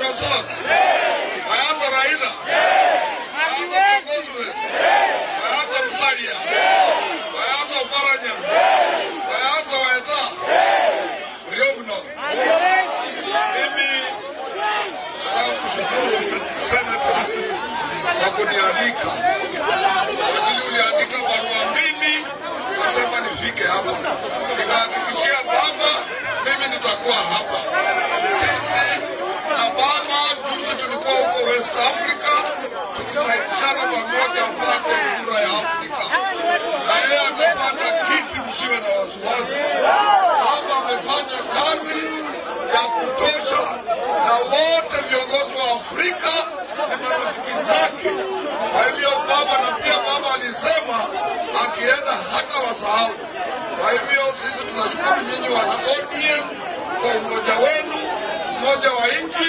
Kalonzo, hayata Raila, hayata Koswe, hayata Musalia, hayata Oparanya, hayata Waeta, Riogno. Mimi nataka kushukuru Senator kwa kunialika. Wakati uliandika barua mimi kasema nifike hapa, nikahakikishia kwamba mimi nitakuwa hapa. Sisi na baba juzi tulikuwa huko West Africa tukisaidishana pamoja apate kura ya Afrika, na yeye akapata kiti. Msiwe na wasiwasi, baba amefanya kazi ya kutosha, na wote viongozi wa Afrika ni marafiki zake. Kwa hivyo baba, na pia baba alisema akienda hata wasahau. Kwa hivyo sisi tunashukuru nyinyi wana ODM kwa umoja wenu, umoja wa nchi.